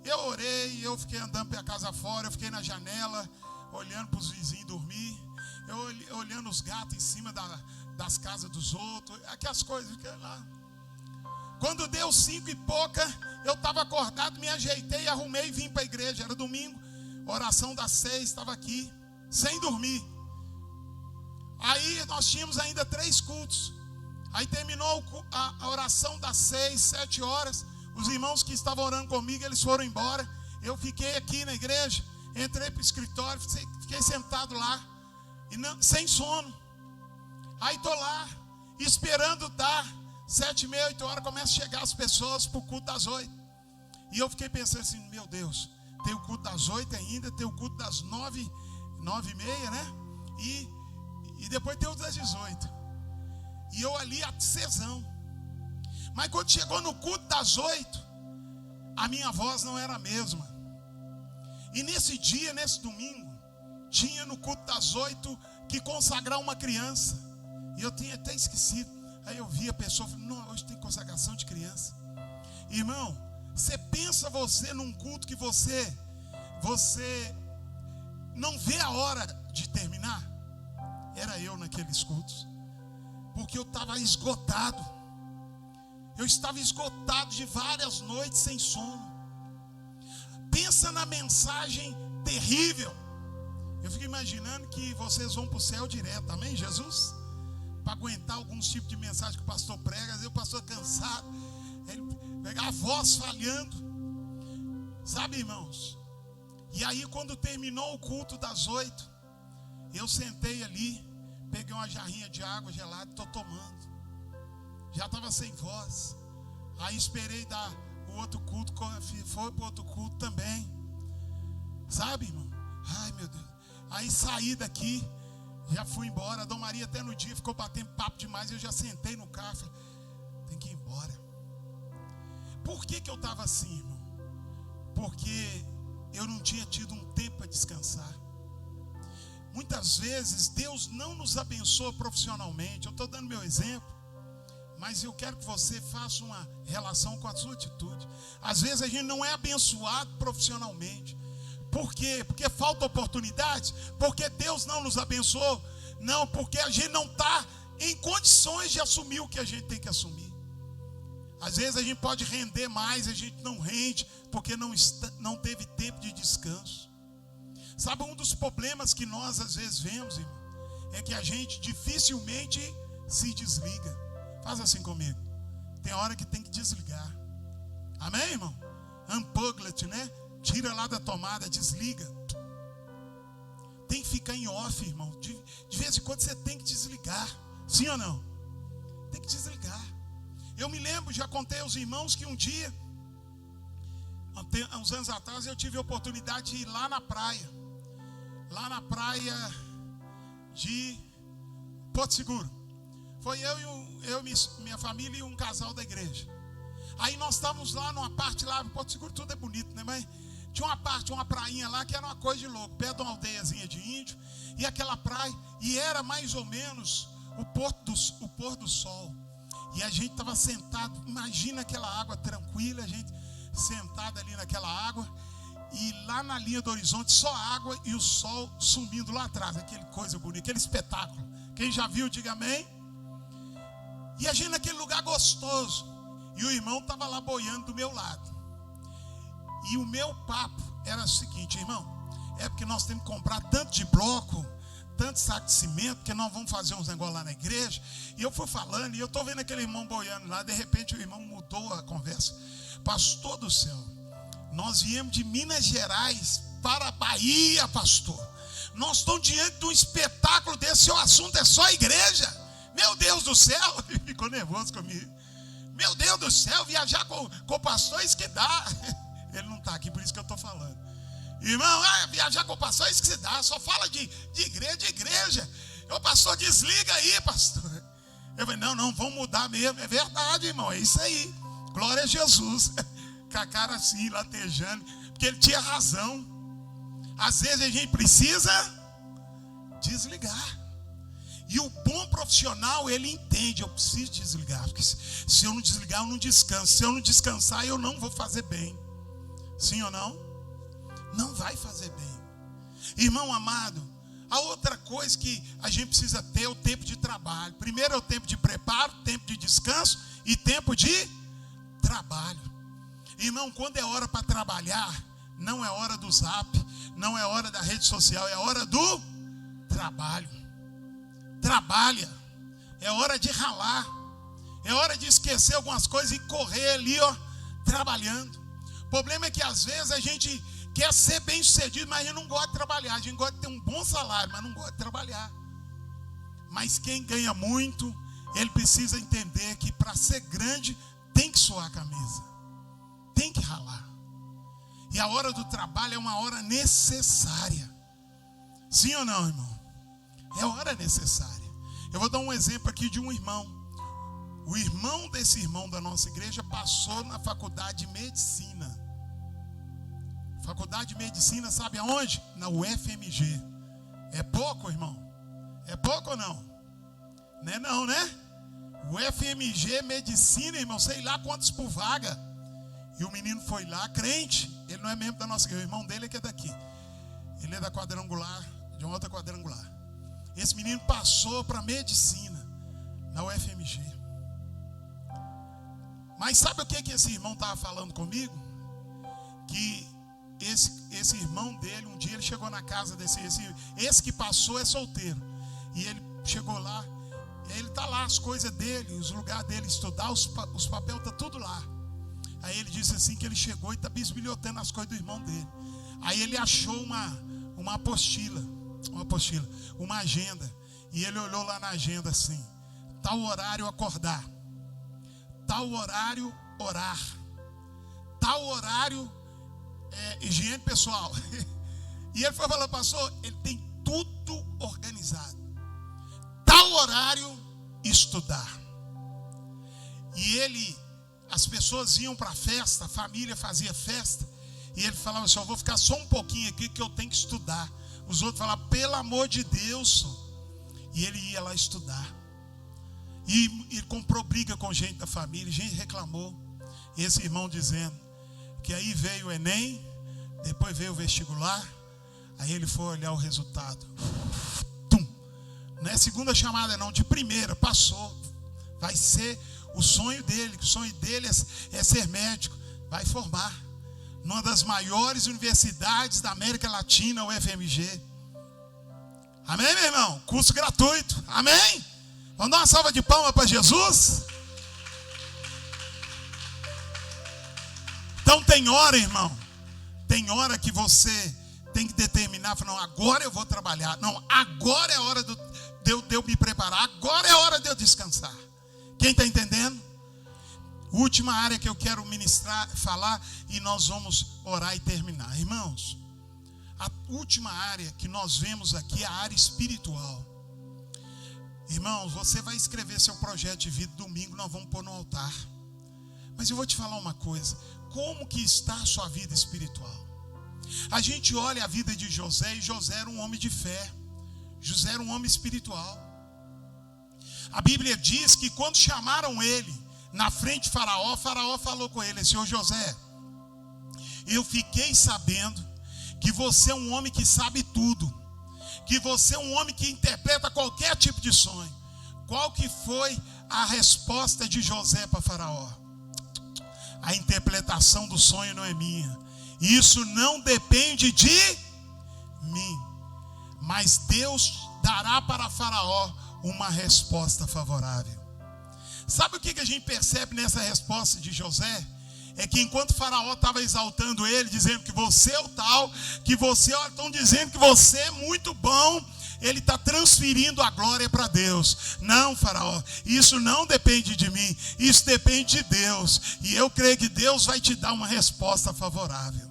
Eu orei, eu fiquei andando pela casa fora, eu fiquei na janela, olhando para os vizinhos dormir, eu olhando os gatos em cima das casas dos outros, aquelas coisas, fiquei lá. Quando deu 5 e pouca, eu estava acordado, me ajeitei, arrumei e vim para a igreja, era domingo, oração das 6, estava aqui. Sem dormir. Aí nós tínhamos ainda 3 cultos. Aí terminou a oração das 6, 7 horas. Os irmãos que estavam orando comigo, eles foram embora. Eu fiquei aqui na igreja. Entrei para o escritório, fiquei sentado lá. Sem sono. Aí estou lá, esperando dar 7h30, 8 horas. Começam a chegar as pessoas para o culto das 8. E eu fiquei pensando assim, meu Deus, tem o culto das 8 ainda, tem o culto das 9h30, né? E depois tem o das 18. E eu ali acesão. Mas quando chegou no culto das 8, a minha voz não era a mesma. E nesse dia, nesse domingo, tinha no culto das 8 que consagrar uma criança. E eu tinha até esquecido. Aí eu vi a pessoa, não, hoje tem consagração de criança. Irmão, você pensa você num culto que você não vê a hora de terminar? Era eu naqueles cultos. Porque eu estava esgotado. Eu estava esgotado de várias noites sem sono. Pensa na mensagem terrível. Eu fico imaginando que vocês vão para o céu direto. Amém, Jesus? Para aguentar alguns tipos de mensagem que o pastor prega. Às vezes o pastor cansado. Ele pega a voz falhando. Sabe, irmãos? E aí quando terminou o culto das 8, eu sentei ali, peguei uma jarrinha de água gelada e estou tomando. Já estava sem voz. Aí esperei dar o outro culto, foi para o outro culto também. Sabe, irmão? Ai, meu Deus. Aí saí daqui, já fui embora. A Dona Maria até no dia ficou batendo papo demais. Eu já sentei no carro, falei, tem que ir embora. Por que eu estava assim, irmão? Porque eu não tinha tido um tempo para descansar. Muitas vezes Deus não nos abençoa profissionalmente. Eu estou dando meu exemplo, mas eu quero que você faça uma relação com a sua atitude. Às vezes a gente não é abençoado profissionalmente. Por quê? Porque falta oportunidade? Porque Deus não nos abençoou? Não, porque a gente não está em condições de assumir o que a gente tem que assumir. Às vezes a gente pode render mais, a gente não rende, porque não teve tempo de descanso. Sabe, um dos problemas que nós às vezes vemos, irmão, é que a gente dificilmente se desliga. Faz assim comigo. Tem hora que tem que desligar. Amém, irmão? Unplug, né? Tira lá da tomada, desliga. Tem que ficar em off, irmão. De vez em quando você tem que desligar. Sim ou não? Tem que desligar. Eu me lembro, já contei aos irmãos que um dia, há uns anos atrás, eu tive a oportunidade de ir lá na praia de Porto Seguro. Foi eu, minha família e um casal da igreja. Aí nós estávamos lá numa parte lá, em Porto Seguro tudo é bonito, né? Mas tinha uma parte, uma prainha lá que era uma coisa de louco, perto de uma aldeiazinha de índio. E aquela praia, e era mais ou menos o pôr do sol. E a gente estava sentado, imagina aquela água tranquila, a gente sentado ali naquela água. E lá na linha do horizonte só água e o sol sumindo lá atrás. Aquele coisa bonita, aquele espetáculo. Quem já viu, diga amém. E a gente naquele lugar gostoso. E o irmão estava lá boiando do meu lado. E o meu papo era o seguinte: irmão, é porque nós temos que comprar tanto de bloco, tanto saco de cimento, porque nós vamos fazer uns negócios lá na igreja. E eu fui falando, e eu estou vendo aquele irmão boiando lá. De repente o irmão mudou a conversa. Pastor do céu, nós viemos de Minas Gerais para a Bahia, pastor. Nós estamos diante de um espetáculo desse, seu assunto é só igreja. Meu Deus do céu, ele ficou nervoso comigo. Meu Deus do céu, viajar com o pastor, isso que dá. Ele não está aqui, por isso que eu estou falando. Irmão, viajar com o pastor, isso que se dá. Só fala de igreja. Ô pastor, desliga aí, pastor. Eu falei, não, vamos mudar mesmo. É verdade, irmão, é isso aí. Glória a Jesus. Com a cara assim, latejando. Porque ele tinha razão. Às vezes a gente precisa desligar. E o bom profissional, ele entende, eu preciso desligar. Porque se eu não desligar, eu não descanso. Se eu não descansar, eu não vou fazer bem. Sim ou não? Não vai fazer bem. Irmão amado, a outra coisa que a gente precisa ter é o tempo de trabalho. Primeiro é o tempo de preparo, tempo de descanso e tempo de trabalho. Irmão, quando é hora para trabalhar, não é hora do zap, não é hora da rede social, é hora do trabalho. Trabalha, é hora de ralar, é hora de esquecer algumas coisas e correr ali, trabalhando. O problema é que às vezes a gente quer ser bem sucedido, mas a gente não gosta de trabalhar. A gente gosta de ter um bom salário, mas não gosta de trabalhar. Mas quem ganha muito, ele precisa entender que para ser grande tem que suar a camisa, tem que ralar. E a hora do trabalho é uma hora necessária. Sim ou não, irmão? É hora necessária. Eu vou dar um exemplo aqui de um irmão. O irmão desse irmão da nossa igreja passou na faculdade de medicina. Faculdade de medicina, sabe aonde? Na UFMG. É pouco, irmão? É pouco ou não? Não é não, né? UFMG, medicina, irmão, sei lá quantos por vaga. E o menino foi lá, crente. Ele não é membro da nossa igreja, o irmão dele é que é daqui. Ele é da quadrangular, de uma outra quadrangular. Esse menino passou para medicina na UFMG. Mas sabe o que esse irmão estava falando comigo? Que esse irmão dele, um dia ele chegou na casa esse que passou é solteiro. E ele chegou lá, ele está lá, as coisas dele, os lugares dele estudar, os papéis estão tudo lá. Aí ele disse assim que ele chegou e está bisbilhotando as coisas do irmão dele. Aí ele achou uma apostila, uma agenda. E ele olhou lá na agenda assim: tal horário acordar, tal horário orar, tal horário higiene pessoal. E ele foi falando, pastor, ele tem tudo organizado. Tal horário estudar. E as pessoas iam para a festa, a família fazia festa, e ele falava assim: eu vou ficar só um pouquinho aqui que eu tenho que estudar. Os outros falavam, pelo amor de Deus. E ele ia lá estudar. E ele comprou briga com gente da família, gente reclamou. E esse irmão dizendo que aí veio o Enem, depois veio o vestibular, aí ele foi olhar o resultado. Não é segunda chamada não, de primeira, passou. Vai ser o sonho dele, que o sonho dele é ser médico. Vai formar numa das maiores universidades da América Latina, o UFMG. Amém, meu irmão? Curso gratuito. Amém? Vamos dar uma salva de palmas para Jesus? Então tem hora, irmão, tem hora que você tem que determinar, não, agora eu vou trabalhar. Não, agora é hora de eu me preparar. Agora é hora de eu descansar. Quem está entendendo? Última área que eu quero ministrar, falar, e nós vamos orar e terminar. Irmãos, a última área que nós vemos aqui é a área espiritual. Irmãos, você vai escrever seu projeto de vida, domingo nós vamos pôr no altar. Mas eu vou te falar uma coisa, como que está a sua vida espiritual? A gente olha a vida de José, e José era um homem de fé. José era um homem espiritual. A Bíblia diz que quando chamaram ele na frente de Faraó, Faraó falou com ele: Senhor José, eu fiquei sabendo que você é um homem que sabe tudo, que você é um homem que interpreta qualquer tipo de sonho. Qual que foi a resposta de José para Faraó? A interpretação do sonho não é minha, isso não depende de mim, mas Deus dará para Faraó uma resposta favorável. Sabe o que a gente percebe nessa resposta de José? É que enquanto Faraó estava exaltando ele, dizendo que você é o tal, que você, estão dizendo que você é muito bom, ele está transferindo a glória para Deus. Não, Faraó, isso não depende de mim, isso depende de Deus. E eu creio que Deus vai te dar uma resposta favorável.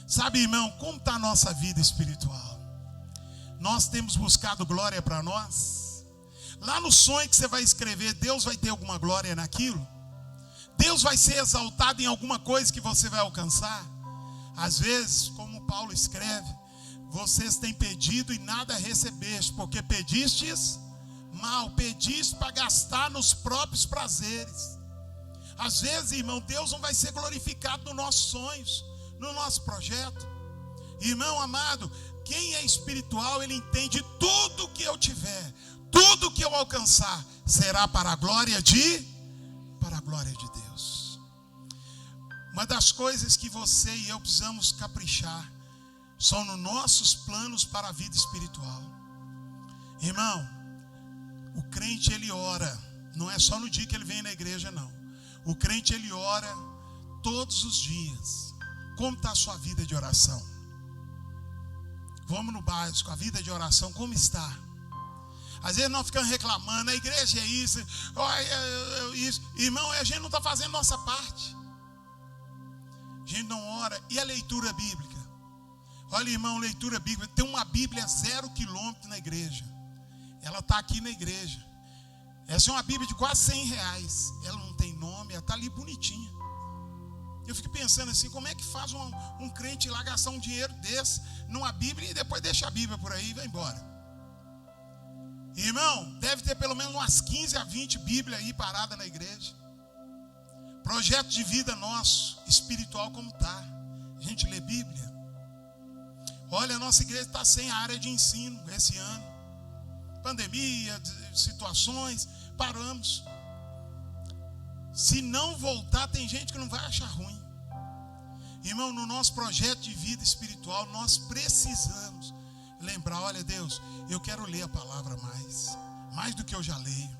Sabe, irmão, como está a nossa vida espiritual? Nós temos buscado glória para nós? Lá no sonho que você vai escrever, Deus vai ter alguma glória naquilo? Deus vai ser exaltado em alguma coisa que você vai alcançar? Às vezes, como Paulo escreve, vocês têm pedido e nada recebeste, porque pedistes mal, pediste para gastar nos próprios prazeres. Às vezes, irmão, Deus não vai ser glorificado nos nossos sonhos, no nosso projeto. Irmão amado, quem é espiritual, ele entende: tudo que eu tiver, tudo que eu alcançar, será para a glória de Deus. Uma das coisas que você e eu precisamos caprichar são nos nossos planos para a vida espiritual. Irmão, o crente ele ora, não é só no dia que ele vem na igreja, não. O crente ele ora todos os dias. Como está a sua vida de oração? Vamos no básico, a vida de oração, como está? Às vezes nós ficamos reclamando, a igreja é isso, isso. Irmão, a gente não está fazendo nossa parte. A gente não ora. E a leitura bíblica? Olha, irmão, leitura bíblica. Tem uma Bíblia 0 quilômetro na igreja. Ela está aqui na igreja. Essa é uma Bíblia de quase R$100. Ela não tem nome, ela está ali bonitinha. Eu fico pensando assim, como é que faz um crente ir lá gastar um dinheiro desse numa Bíblia e depois deixa a Bíblia por aí e vai embora? Irmão, deve ter pelo menos umas 15 a 20 Bíblias aí paradas na igreja. Projeto de vida nosso, espiritual, como está? A gente lê Bíblia? Olha, a nossa igreja está sem a área de ensino esse ano. Pandemia, situações, paramos. Se não voltar, tem gente que não vai achar ruim. Irmão, no nosso projeto de vida espiritual, nós precisamos lembrar: olha, Deus, eu quero ler a palavra mais do que eu já leio.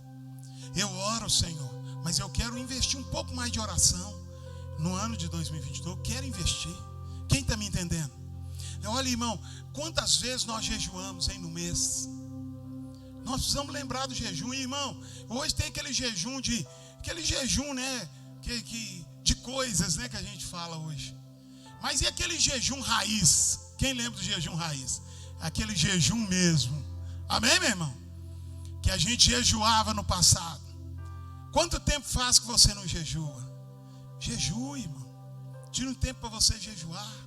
Eu oro, Senhor, mas eu quero investir um pouco mais de oração no ano de 2022. Eu quero investir. Quem está me entendendo? Olha, irmão, quantas vezes nós jejuamos no mês? Nós precisamos lembrar do jejum, irmão. Hoje tem aquele jejum né, de coisas, né, que a gente fala hoje. Mas e aquele jejum raiz? Quem lembra do jejum raiz? Aquele jejum mesmo. Amém, meu irmão? Que a gente jejuava no passado. Quanto tempo faz que você não jejua? Jejue, irmão. Tira um tempo para você jejuar.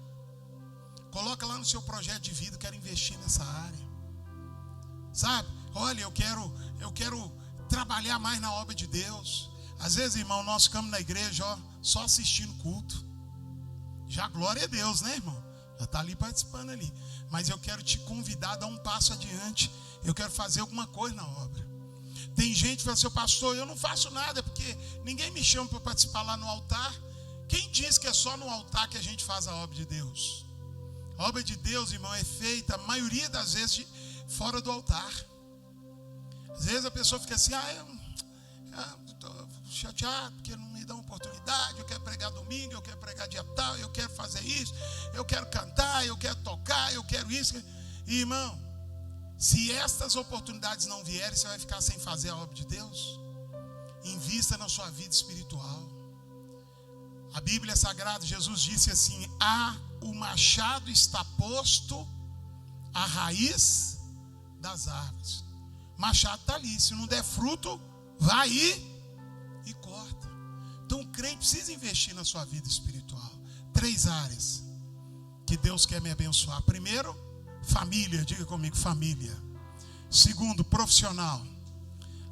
Coloca lá no seu projeto de vida: quero investir nessa área. Sabe? Olha, eu quero trabalhar mais na obra de Deus. Às vezes, irmão, nós ficamos na igreja só assistindo culto. Já glória a Deus, né, irmão? Já está ali participando ali. Mas eu quero te convidar a dar um passo adiante. Eu quero fazer alguma coisa na obra. Tem gente que fala assim: pastor, eu não faço nada porque ninguém me chama para participar lá no altar. Quem diz que é só no altar que a gente faz a obra de Deus? A obra de Deus, irmão, é feita a maioria das vezes fora do altar. Às vezes a pessoa fica assim: eu estou chateado porque não me dá uma oportunidade. Eu quero pregar domingo, eu quero pregar dia tal, eu quero fazer isso, eu quero cantar, eu quero tocar, eu quero isso. E, irmão, se estas oportunidades não vierem, você vai ficar sem fazer a obra de Deus? invista na sua vida espiritual. A Bíblia Sagrada, Jesus disse assim: o machado está posto à raiz das árvores. O machado está ali, se não der fruto, vai e corta. Então o crente precisa investir na sua vida espiritual. 3 áreas que Deus quer me abençoar. Primeiro, família, diga comigo, família. Segundo, profissional.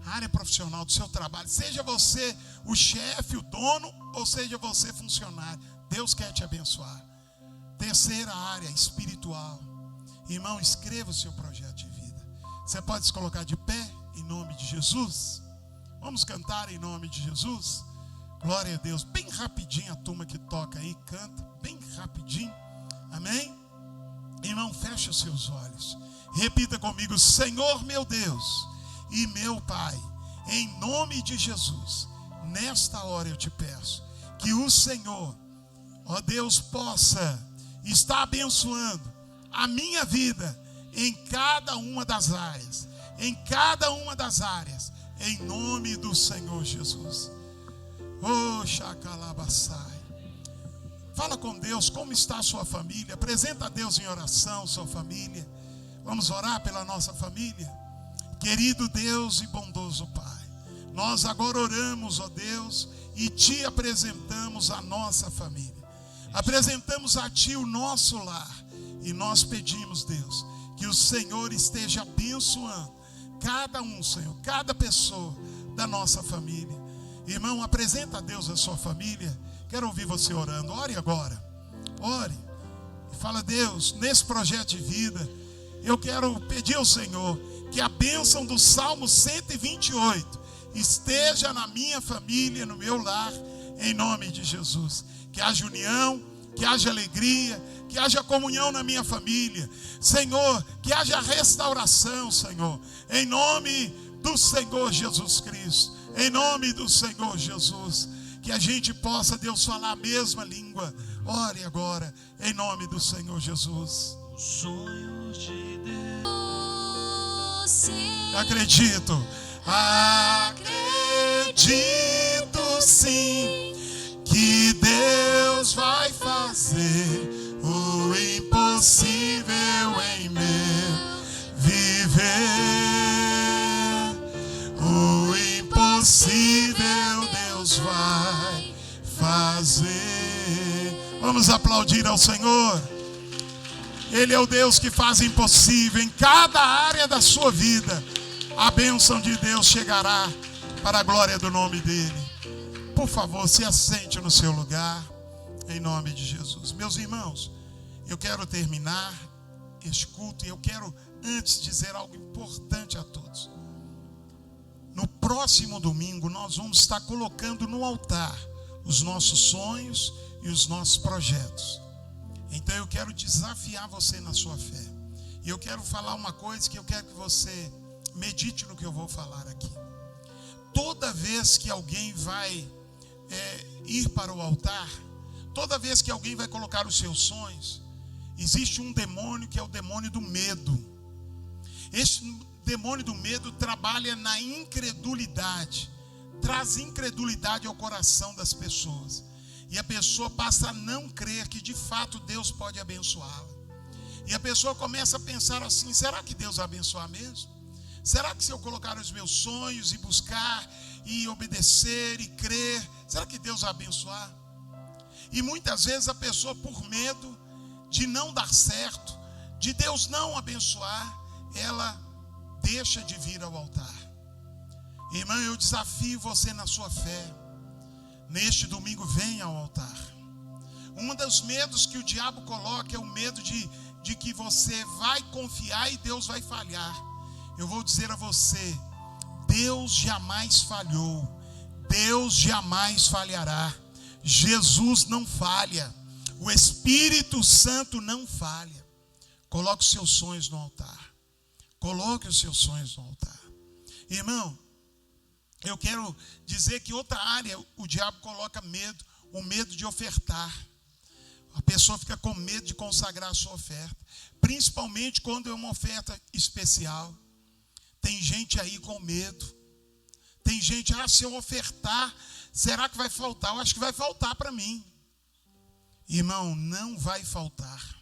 A área profissional do seu trabalho. Seja você o chefe, o dono, ou seja você funcionário. Deus quer te abençoar. Terceira área, espiritual. Irmão, escreva o seu projeto de vida. Você pode se colocar de pé em nome de Jesus? Vamos cantar em nome de Jesus? Glória a Deus. Bem rapidinho a turma que toca aí, canta. Bem rapidinho. Amém? Irmão, feche os seus olhos. Repita comigo: Senhor meu Deus e meu Pai, em nome de Jesus, nesta hora eu te peço que o Senhor, ó Deus, possa estar abençoando a minha vida em cada uma das áreas, em nome do Senhor Jesus. Oh, Shakalabassai. Fala com Deus, como está a sua família? Apresenta a Deus em oração, sua família. Vamos orar pela nossa família. Querido Deus e bondoso Pai, nós agora oramos, ó Deus, e te apresentamos a nossa família. Apresentamos a ti o nosso lar. E nós pedimos, Deus, que o Senhor esteja abençoando cada um, Senhor, cada pessoa da nossa família. Irmão, apresenta a Deus a sua família. Quero ouvir você orando. Ore agora. Ore. E fala: Deus, nesse projeto de vida, eu quero pedir ao Senhor que a bênção do Salmo 128 esteja na minha família, no meu lar, em nome de Jesus. Que haja união, que haja alegria, que haja comunhão na minha família. Senhor, que haja restauração, Senhor, em nome do Senhor Jesus Cristo. Em nome do Senhor Jesus, que a gente possa, Deus, falar a mesma língua. Ore agora, em nome do Senhor Jesus. Os sonhos de Deus. Acredito sim, que Deus vai fazer o impossível em meu viver. O impossível Deus vai fazer. Vamos aplaudir ao Senhor. Ele é o Deus que faz impossível em cada área da sua vida. A bênção de Deus chegará para a glória do nome dele. Por favor, se assente no seu lugar, em nome de Jesus. Meus irmãos, eu quero terminar este culto e eu quero antes dizer algo importante a todos. No próximo domingo nós vamos estar colocando no altar os nossos sonhos e os nossos projetos. Então eu quero desafiar você na sua fé. E eu quero falar uma coisa que eu quero que você medite no que eu vou falar aqui. Toda vez que alguém vai ir para o altar, toda vez que alguém vai colocar os seus sonhos, existe um demônio que é o demônio do medo. Este demônio do medo trabalha na incredulidade, traz incredulidade ao coração das pessoas. E a pessoa passa a não crer que de fato Deus pode abençoá-la. E a pessoa começa a pensar assim: será que Deus vai abençoar mesmo? Será que se eu colocar os meus sonhos e buscar e obedecer e crer, será que Deus vai abençoar? E muitas vezes a pessoa, por medo de não dar certo, de Deus não abençoar, ela deixa de vir ao altar. Irmão, eu desafio você na sua fé. Neste domingo, venha ao altar. Um dos medos que o diabo coloca é o medo de que você vai confiar e Deus vai falhar. Eu vou dizer a você: Deus jamais falhou, Deus jamais falhará. Jesus não falha, o Espírito Santo não falha. Coloque os seus sonhos no altar. Coloque os seus sonhos no altar. Irmão, eu quero dizer que outra área o diabo coloca medo, o medo de ofertar. A pessoa fica com medo de consagrar a sua oferta, principalmente quando é uma oferta especial. Tem gente aí com medo. Tem gente, se eu ofertar, será que vai faltar? Eu acho que vai faltar para mim. Irmão, não vai faltar.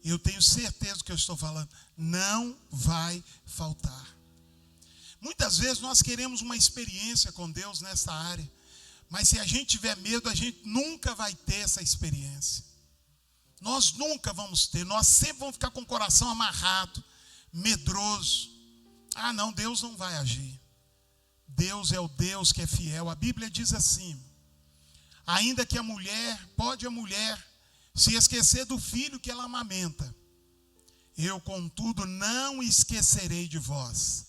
Eu tenho certeza do que eu estou falando. Não vai faltar. Muitas vezes nós queremos uma experiência com Deus nessa área. Mas se a gente tiver medo, a gente nunca vai ter essa experiência. Nós nunca vamos ter. Nós sempre vamos ficar com o coração amarrado, medroso. Não, Deus não vai agir. Deus é o Deus que é fiel. A Bíblia diz assim: ainda que a mulher se esquecer do filho que ela amamenta, eu, contudo, não esquecerei de vós.